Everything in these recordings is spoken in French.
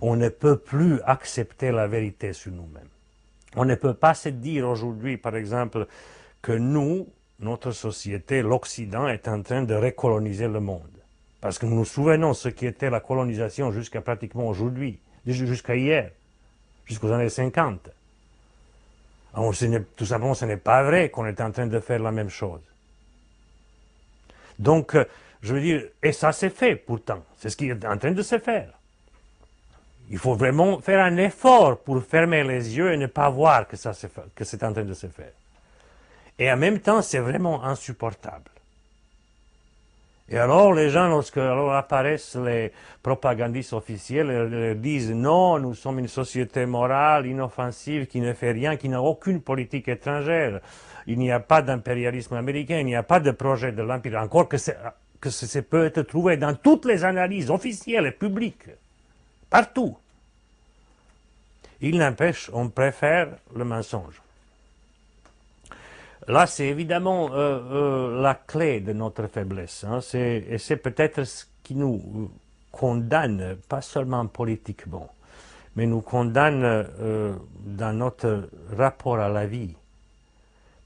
on ne peut plus accepter la vérité sur nous-mêmes. On ne peut pas se dire aujourd'hui, par exemple, que nous, notre société, l'Occident, est en train de recoloniser le monde. Parce que nous nous souvenons ce qui était la colonisation jusqu'à pratiquement aujourd'hui, jusqu'à hier, jusqu'aux années 50. Alors, tout simplement, ce n'est pas vrai qu'on est en train de faire la même chose. Donc, je veux dire, et ça s'est fait pourtant, c'est ce qui est en train de se faire. Il faut vraiment faire un effort pour fermer les yeux et ne pas voir que c'est en train de se faire. Et en même temps, c'est vraiment insupportable. Et alors, les gens, lorsque apparaissent les propagandistes officiels, ils disent non, nous sommes une société morale, inoffensive, qui ne fait rien, qui n'a aucune politique étrangère. Il n'y a pas d'impérialisme américain, il n'y a pas de projet de l'Empire. Encore que ça peut être trouvé dans toutes les analyses officielles et publiques, partout. Il n'empêche, on préfère le mensonge. Là, c'est évidemment la clé de notre faiblesse. Hein. Et c'est peut-être ce qui nous condamne, pas seulement politiquement, mais nous condamne dans notre rapport à la vie.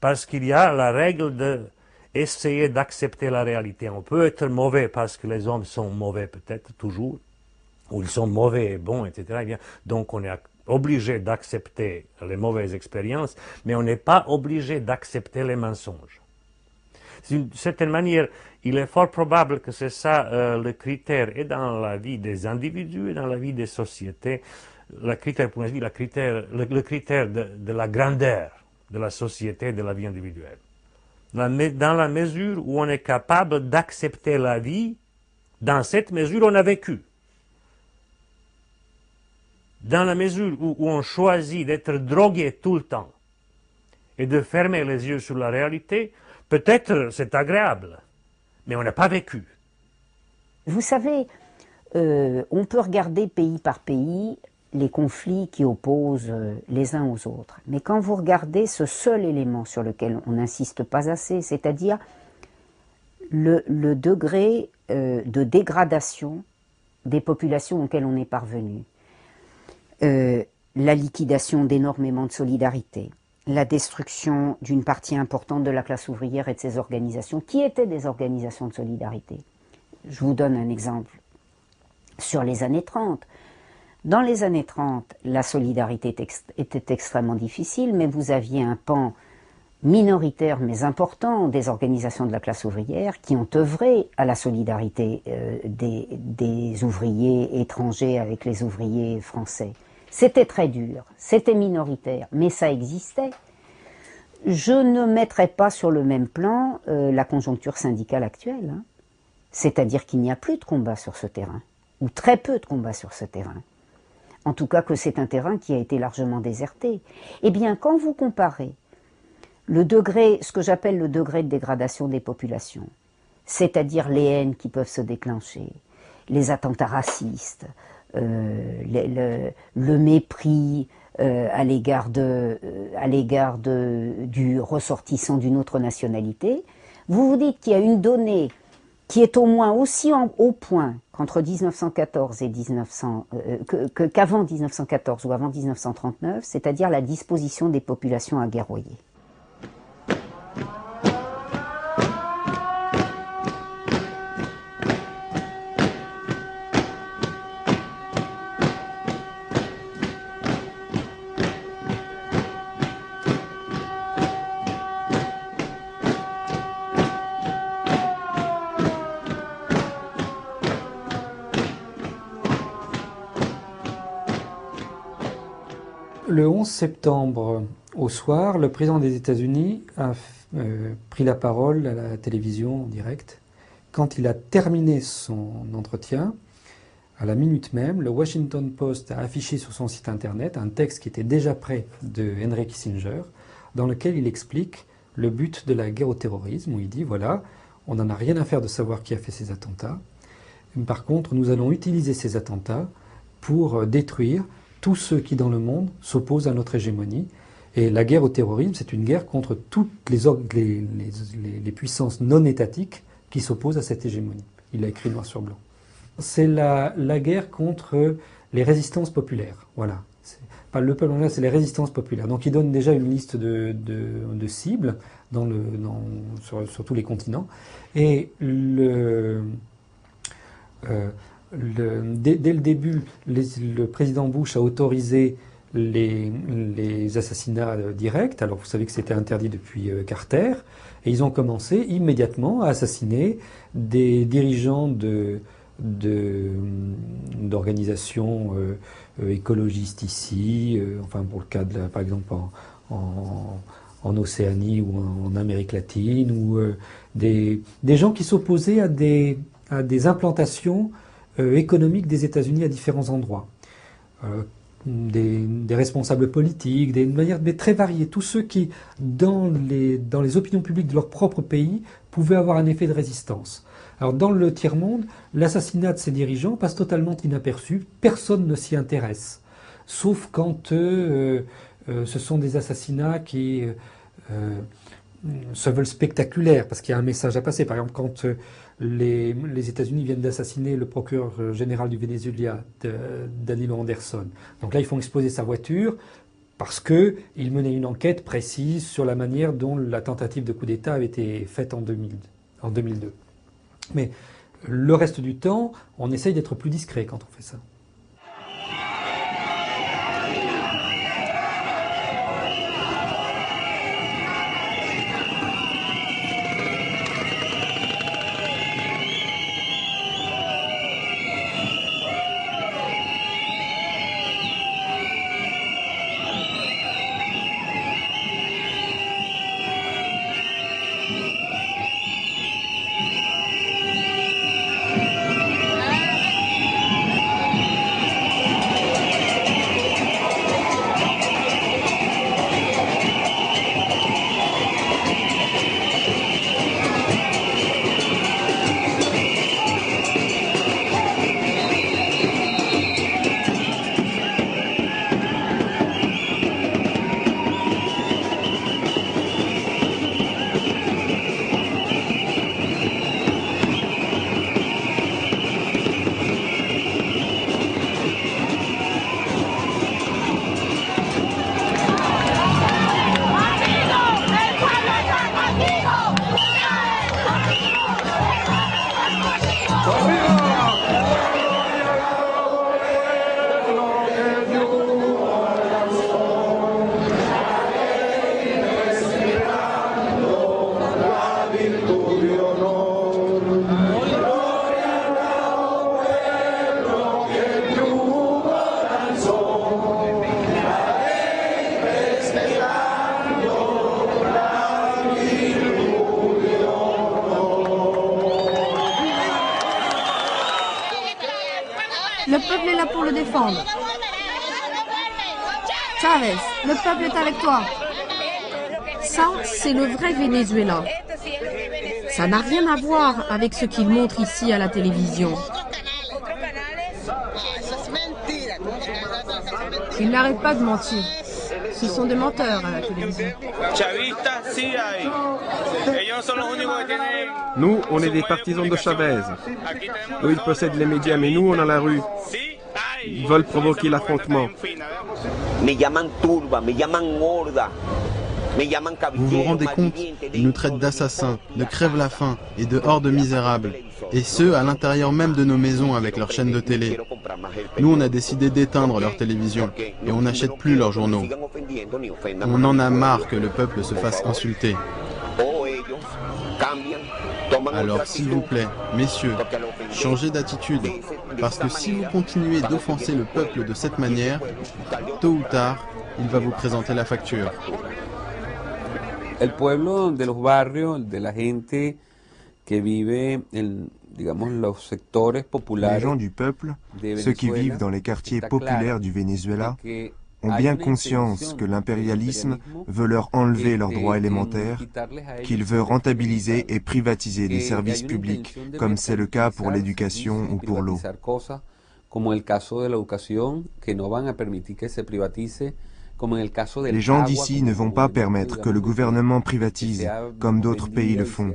Parce qu'il y a la règle d'essayer d'accepter la réalité. On peut être mauvais parce que les hommes sont mauvais, peut-être, toujours, ou ils sont mauvais et bons, etc. Et bien, donc on est obligé d'accepter les mauvaises expériences, mais on n'est pas obligé d'accepter les mensonges. D'une certaine manière, il est fort probable que c'est ça le critère, et dans la vie des individus, et dans la vie des sociétés, le critère de la grandeur de la société, de la vie individuelle. Dans la mesure où on est capable d'accepter la vie, dans cette mesure on a vécu. Dans la mesure où on choisit d'être drogué tout le temps et de fermer les yeux sur la réalité, peut-être c'est agréable, mais on n'a pas vécu. Vous savez, on peut regarder pays par pays les conflits qui opposent les uns aux autres. Mais quand vous regardez ce seul élément sur lequel on n'insiste pas assez, c'est-à-dire le degré de dégradation des populations auxquelles on est parvenu, la liquidation d'énormément de solidarités, la destruction d'une partie importante de la classe ouvrière et de ses organisations, qui étaient des organisations de solidarité. Je vous donne un exemple. Sur les années 30, dans les années 30, la solidarité était extrêmement difficile, mais vous aviez un pan minoritaire mais important des organisations de la classe ouvrière qui ont œuvré à la solidarité des ouvriers étrangers avec les ouvriers français. C'était très dur, c'était minoritaire, mais ça existait. Je ne mettrai pas sur le même plan la conjoncture syndicale actuelle. Hein. C'est-à-dire qu'il n'y a plus de combat sur ce terrain, ou très peu de combat sur ce terrain. En tout cas que c'est un terrain qui a été largement déserté. Eh bien, quand vous comparez le degré, ce que j'appelle le degré de dégradation des populations, c'est-à-dire les haines qui peuvent se déclencher, les attentats racistes, le mépris à l'égard du ressortissant d'une autre nationalité, vous vous dites qu'il y a une donnée qui est au moins aussi au point qu'entre 1914 et qu'avant 1914 ou avant 1939, c'est-à-dire la disposition des populations à guerroyer. Le 11 septembre, au soir, le président des États-Unis a pris la parole à la télévision en direct. Quand il a terminé son entretien, à la minute même, le Washington Post a affiché sur son site internet un texte qui était déjà prêt de Henry Kissinger, dans lequel il explique le but de la guerre au terrorisme, où il dit, voilà, on n'en a rien à faire de savoir qui a fait ces attentats. Par contre, nous allons utiliser ces attentats pour détruire tous ceux qui, dans le monde, s'opposent à notre hégémonie. Et la guerre au terrorisme, c'est une guerre contre toutes les puissances non étatiques qui s'opposent à cette hégémonie. Il a écrit noir sur blanc. C'est la guerre contre les résistances populaires. Voilà. Pas le peuple mondial, c'est les résistances populaires. Donc il donne déjà une liste de cibles sur tous les continents. Et dès le début, le président Bush a autorisé les assassinats directs. Alors vous savez que c'était interdit depuis Carter. Et ils ont commencé immédiatement à assassiner des dirigeants d'organisations écologistes ici, enfin pour le cas par exemple en Océanie ou en Amérique latine, ou des gens qui s'opposaient à des implantations économiques des États-Unis à différents endroits. Des responsables politiques, de manière très variée, tous ceux qui, dans les opinions publiques de leur propre pays, pouvaient avoir un effet de résistance. Alors dans le tiers-monde, l'assassinat de ces dirigeants passe totalement inaperçu, personne ne s'y intéresse, sauf quand ce sont des assassinats qui se veulent spectaculaires, parce qu'il y a un message à passer. Par exemple, quand les États-Unis viennent d'assassiner le procureur général du Venezuela, Danilo Anderson. Donc là, ils font exploser sa voiture parce qu'ils menaient une enquête précise sur la manière dont la tentative de coup d'État avait été faite en 2002. Mais le reste du temps, on essaye d'être plus discret quand on fait ça. Le peuple est là pour le défendre. Chavez, le peuple est avec toi. Ça, c'est le vrai Venezuela. Ça n'a rien à voir avec ce qu'ils montrent ici à la télévision. Ils n'arrêtent pas de mentir. Ce sont des menteurs à la télévision. Nous, on est des partisans de Chavez. Eux, ils possèdent les médias, mais nous, on a la rue. Ils veulent provoquer l'affrontement. Vous vous rendez compte? Ils nous traitent d'assassins, de crève-la-faim et de hordes misérables. Et ce, à l'intérieur même de nos maisons avec leurs chaînes de télé. Nous, on a décidé d'éteindre leur télévision et on n'achète plus leurs journaux. On en a marre que le peuple se fasse insulter. Alors, s'il vous plaît, messieurs, changez d'attitude. Parce que si vous continuez d'offenser le peuple de cette manière, tôt ou tard, il va vous présenter la facture. El pueblo de los barrios, de la gente que vive en, digamos, los sectores populares. Les gens du peuple, ceux qui vivent dans les quartiers populaires du Venezuela, ont bien conscience que l'impérialisme veut leur enlever leurs droits élémentaires, qu'il veut rentabiliser et privatiser des services publics, comme c'est le cas pour l'éducation ou pour l'eau. Les gens d'ici ne vont pas permettre que le gouvernement privatise, comme d'autres pays le font.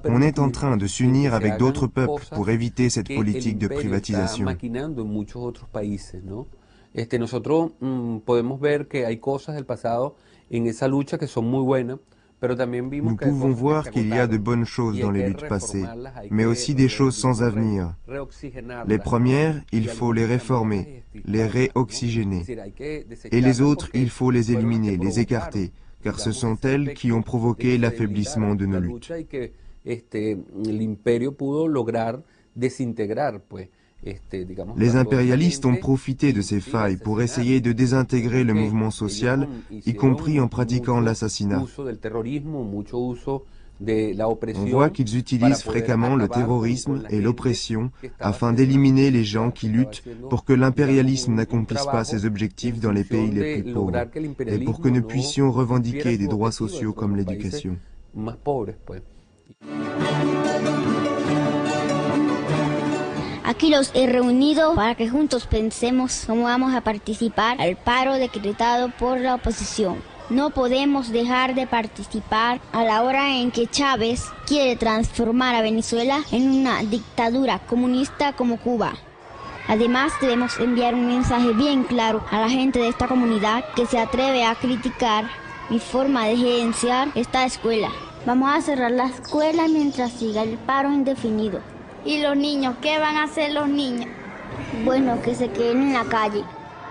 On est en train de s'unir avec d'autres peuples pour éviter cette politique de privatisation. Nosotros podemos ver que hay cosas del pasado en esa lucha que son muy buenas. Nous pouvons voir qu'il y a de bonnes choses dans les luttes passées, mais aussi des choses sans avenir. Les premières, il faut les réformer, les réoxygéner. Et les autres, il faut les éliminer, les écarter, car ce sont elles qui ont provoqué l'affaiblissement de nos luttes. Les impérialistes ont profité de ces failles pour essayer de désintégrer le mouvement social, y compris en pratiquant l'assassinat. On voit qu'ils utilisent fréquemment le terrorisme et l'oppression afin d'éliminer les gens qui luttent pour que l'impérialisme n'accomplisse pas ses objectifs dans les pays les plus pauvres et pour que nous puissions revendiquer des droits sociaux comme l'éducation. Aquí los he reunido para que juntos pensemos cómo vamos a participar al paro decretado por la oposición. No podemos dejar de participar a la hora en que Chávez quiere transformar a Venezuela en una dictadura comunista como Cuba. Además, debemos enviar un mensaje bien claro a la gente de esta comunidad que se atreve a criticar mi forma de gerenciar esta escuela. Vamos a cerrar la escuela mientras siga el paro indefinido. ¿Y los niños? ¿Qué van a hacer los niños? Bueno, que se queden en la calle,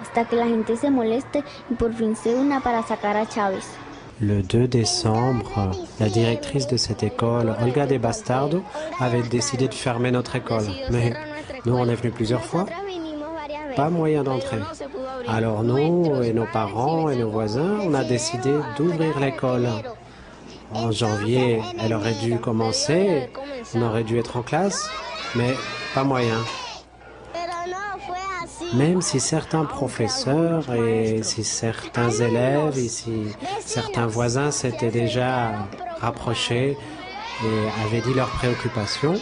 hasta que la gente se moleste y por fin se una para sacar a Chávez. Le 2 décembre, la directrice de cette école, Olga de Bastardo, avait décidé de fermer notre école. Mais nous, on est venus plusieurs fois, pas moyen d'entrer. Alors nous, et nos parents, et nos voisins, on a décidé d'ouvrir l'école. En janvier, elle aurait dû commencer, on aurait dû être en classe, mais pas moyen. Même si certains professeurs et si certains élèves et si certains voisins s'étaient déjà rapprochés et avaient dit leurs préoccupations,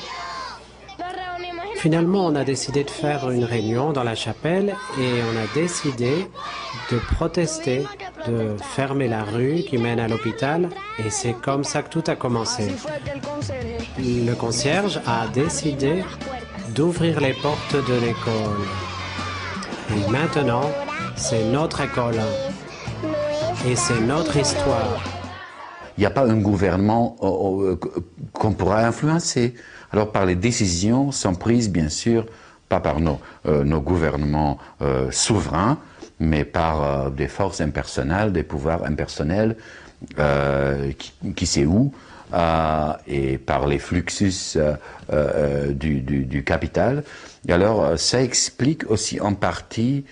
finalement on a décidé de faire une réunion dans la chapelle et on a décidé de protester, de fermer la rue qui mène à l'hôpital et c'est comme ça que tout a commencé. Le concierge a décidé d'ouvrir les portes de l'école. Et maintenant, c'est notre école et c'est notre histoire. Il n'y a pas un gouvernement qu'on pourra influencer. Alors par les décisions sont prises bien sûr, pas par nos gouvernements souverains, mais par des forces impersonnelles, des pouvoirs impersonnels, qui sait où, et par les fluxus du capital. Et alors ça explique aussi en partie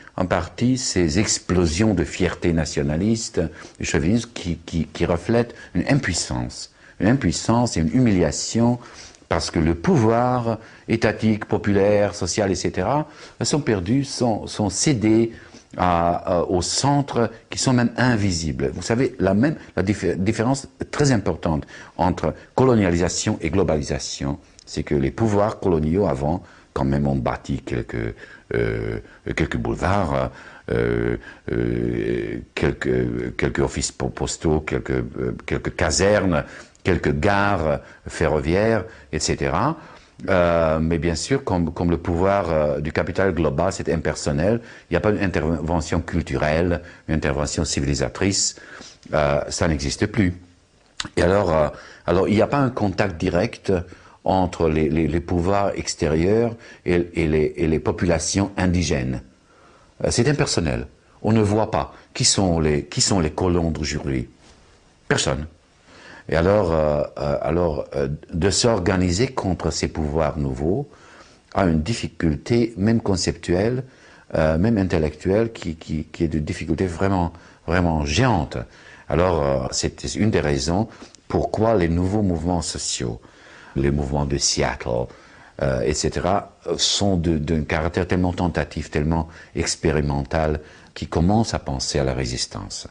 ces explosions de fierté nationaliste, de chauvinisme qui reflètent une impuissance et une humiliation parce que le pouvoir étatique, populaire, social, etc. sont perdus, sont cédés aux centres qui sont même invisibles. Vous savez, la différence très importante entre colonialisation et globalisation, c'est que les pouvoirs coloniaux avant, quand même, ont bâti quelques boulevards, quelques offices postaux, quelques casernes, quelques gares ferroviaires, etc. Mais bien sûr, comme le pouvoir du capital global, c'est impersonnel, il n'y a pas une intervention culturelle, une intervention civilisatrice, ça n'existe plus. Et alors il n'y a pas un contact direct entre les pouvoirs extérieurs et les populations indigènes. C'est impersonnel. On ne voit pas qui sont les colons d'aujourd'hui. Personne. Et alors de s'organiser contre ces pouvoirs nouveaux a une difficulté, même conceptuelle, même intellectuelle, qui est de difficulté vraiment géante. Alors c'est une des raisons pourquoi les nouveaux mouvements sociaux, les mouvements de Seattle, etc., sont d'un caractère tellement tentatif, tellement expérimental, qui commencent à penser à la résistance.